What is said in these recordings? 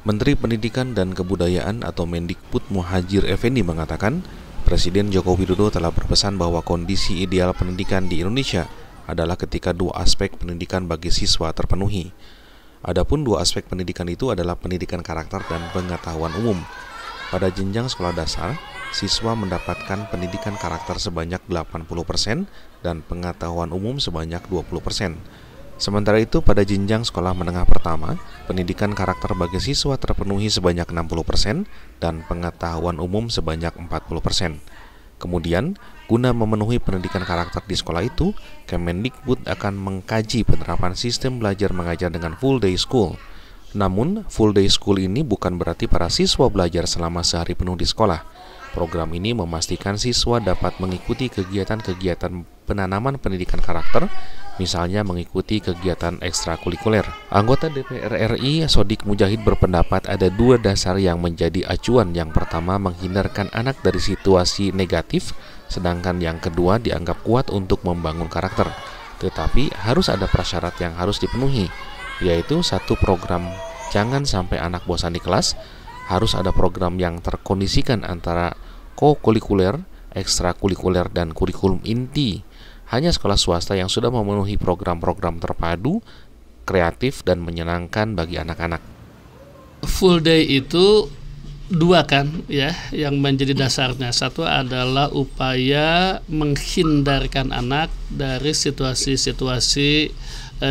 Menteri Pendidikan dan Kebudayaan atau Mendikbud Muhadjir Effendi mengatakan, Presiden Joko Widodo telah berpesan bahwa kondisi ideal pendidikan di Indonesia adalah ketika dua aspek pendidikan bagi siswa terpenuhi. Adapun dua aspek pendidikan itu adalah pendidikan karakter dan pengetahuan umum. Pada jenjang sekolah dasar, siswa mendapatkan pendidikan karakter sebanyak 80% dan pengetahuan umum sebanyak 20%. Sementara itu, pada jenjang sekolah menengah pertama, pendidikan karakter bagi siswa terpenuhi sebanyak 60% dan pengetahuan umum sebanyak 40%. Kemudian, guna memenuhi pendidikan karakter di sekolah itu, Kemendikbud akan mengkaji penerapan sistem belajar mengajar dengan full day school. Namun, full day school ini bukan berarti para siswa belajar selama sehari penuh di sekolah. Program ini memastikan siswa dapat mengikuti kegiatan-kegiatan penanaman pendidikan karakter, misalnya mengikuti kegiatan ekstrakurikuler. Anggota DPR RI Sodik Mujahid berpendapat ada dua dasar yang menjadi acuan. Yang pertama, menghindarkan anak dari situasi negatif, sedangkan yang kedua dianggap kuat untuk membangun karakter. Tetapi harus ada prasyarat yang harus dipenuhi, yaitu satu, program jangan sampai anak bosan di kelas. Harus ada program yang terkondisikan antara kokurikuler, ekstrakurikuler, dan kurikulum inti. Hanya sekolah swasta yang sudah memenuhi program-program terpadu, kreatif, dan menyenangkan bagi anak-anak. Full day itu dua kan ya yang menjadi dasarnya. Satu adalah upaya menghindarkan anak dari situasi-situasi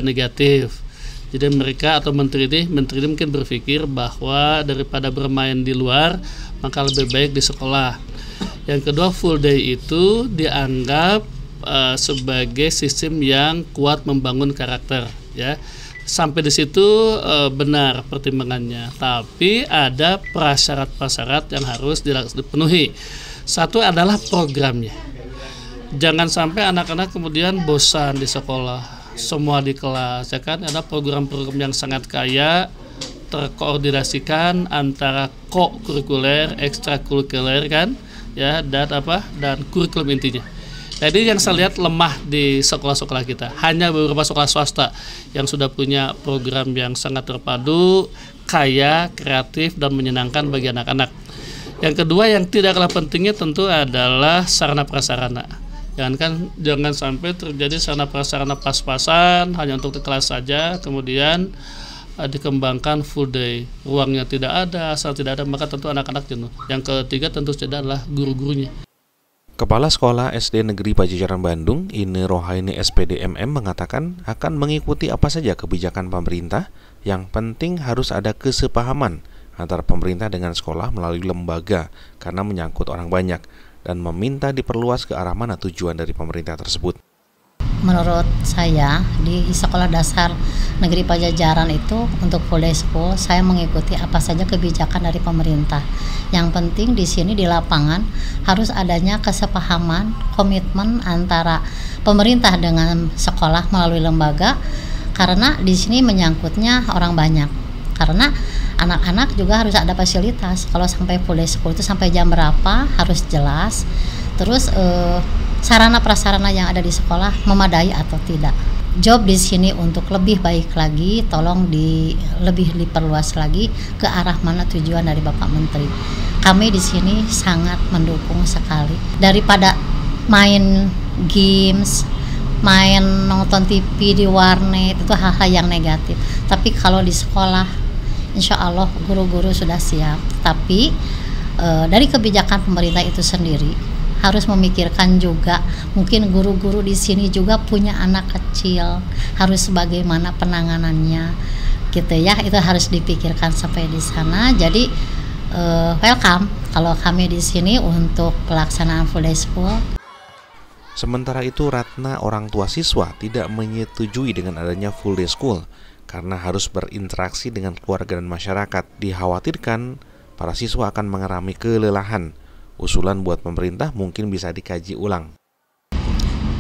negatif. Jadi mereka atau menteri ini mungkin berpikir bahwa daripada bermain di luar, maka lebih baik di sekolah. Yang kedua, full day itu dianggap sebagai sistem yang kuat membangun karakter, ya. Sampai di situ benar pertimbangannya. Tapi ada prasyarat-prasyarat yang harus dipenuhi. Satu adalah programnya. Jangan sampai anak-anak kemudian bosan di sekolah. Semua di kelas, ya kan? Ada program-program yang sangat kaya, terkoordinasikan antara kokurikuler, ekstrakurikuler kan, ya, dan kurikulum intinya. Jadi yang saya lihat lemah di sekolah-sekolah kita. Hanya beberapa sekolah swasta yang sudah punya program yang sangat terpadu, kaya, kreatif, dan menyenangkan bagi anak-anak. Yang kedua yang tidak kalah pentingnya tentu adalah sarana prasarana. Jangan sampai terjadi sarana prasarana pas-pasan hanya untuk di kelas saja, kemudian dikembangkan full day, ruangnya tidak ada, asal tidak ada, maka tentu anak-anak jenuh. Yang ketiga tentu saja adalah guru-gurunya. Kepala Sekolah SD Negeri Pajajaran Bandung, Ine Rohaini SPD MM, mengatakan akan mengikuti apa saja kebijakan pemerintah. Yang penting harus ada kesepahaman antara pemerintah dengan sekolah melalui lembaga karena menyangkut orang banyak, dan meminta diperluas ke arah mana tujuan dari pemerintah tersebut. Menurut saya di sekolah dasar negeri Pajajaran itu untuk full day school saya mengikuti apa saja kebijakan dari pemerintah. Yang penting di sini di lapangan harus adanya kesepahaman, komitmen antara pemerintah dengan sekolah melalui lembaga, karena di sini menyangkutnya orang banyak. Karena anak-anak juga harus ada fasilitas. Kalau sampai full day school itu sampai jam berapa harus jelas. Terus sarana prasarana yang ada di sekolah memadai atau tidak. Job di sini untuk lebih baik lagi, tolong lebih diperluas lagi ke arah mana tujuan dari Bapak Menteri. Kami di sini sangat mendukung sekali. Daripada main games, main nonton TV di warnet, itu hal-hal yang negatif. Tapi kalau di sekolah insya Allah guru-guru sudah siap. Tapi dari kebijakan pemerintah itu sendiri harus memikirkan juga, mungkin guru-guru di sini juga punya anak kecil, harus bagaimana penanganannya, gitu ya. Itu harus dipikirkan sampai di sana. Jadi welcome kalau kami di sini untuk pelaksanaan full day school. Sementara itu, Ratna, orang tua siswa, tidak menyetujui dengan adanya full day school karena harus berinteraksi dengan keluarga dan masyarakat. Dikhawatirkan para siswa akan mengalami kelelahan. Usulan buat pemerintah mungkin bisa dikaji ulang.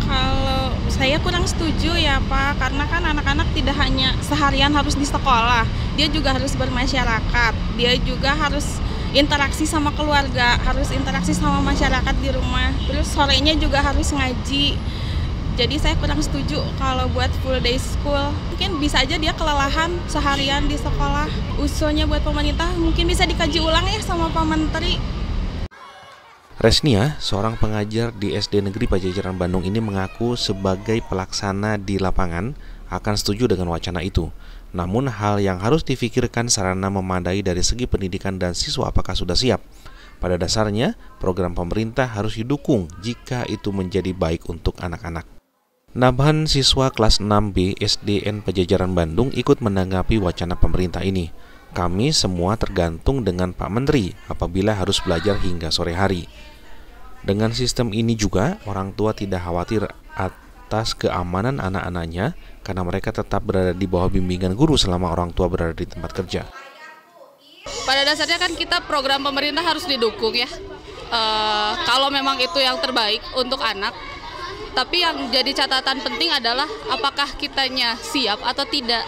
Kalau saya kurang setuju ya Pak, karena kan anak-anak tidak hanya seharian harus di sekolah, dia juga harus bermasyarakat, dia juga harus interaksi sama keluarga, harus interaksi sama masyarakat di rumah, terus sorenya juga harus ngaji. Jadi saya kurang setuju kalau buat full day school. Mungkin bisa aja dia kelelahan seharian di sekolah. Usulnya buat pemerintah mungkin bisa dikaji ulang ya sama Pak Menteri. Resnia, seorang pengajar di SD Negeri Pajajaran Bandung ini mengaku sebagai pelaksana di lapangan akan setuju dengan wacana itu. Namun hal yang harus difikirkan sarana memadai dari segi pendidikan dan siswa apakah sudah siap. Pada dasarnya, program pemerintah harus didukung jika itu menjadi baik untuk anak-anak. Nabhan, siswa kelas 6B SDN Pajajaran Bandung, ikut menanggapi wacana pemerintah ini. Kami semua tergantung dengan Pak Menteri apabila harus belajar hingga sore hari. Dengan sistem ini juga, orang tua tidak khawatir atas keamanan anak-anaknya karena mereka tetap berada di bawah bimbingan guru selama orang tua berada di tempat kerja. Pada dasarnya kan kita program pemerintah harus didukung ya, kalau memang itu yang terbaik untuk anak. Tapi yang jadi catatan penting adalah apakah kitanya siap atau tidak.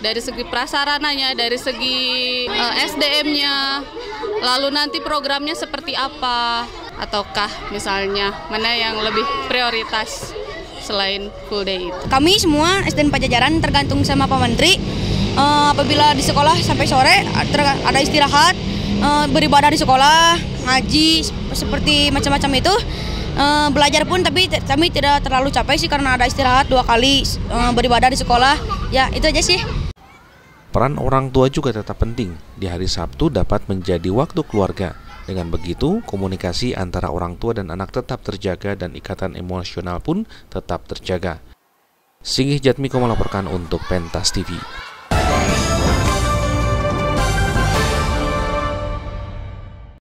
Dari segi prasarananya, dari segi SDM-nya, lalu nanti programnya seperti apa. Ataukah misalnya mana yang lebih prioritas selain full day itu. Kami semua SDN Pajajaran tergantung sama Pak Menteri. Apabila di sekolah sampai sore ada istirahat, beribadah di sekolah, ngaji, seperti macam-macam itu. Belajar pun tapi kami tidak terlalu capek sih karena ada istirahat 2 kali, beribadah di sekolah. Ya itu aja sih. Peran orang tua juga tetap penting. Di hari Sabtu dapat menjadi waktu keluarga. Dengan begitu, komunikasi antara orang tua dan anak tetap terjaga dan ikatan emosional pun tetap terjaga. Singgih Jatmiko melaporkan untuk Pentas TV.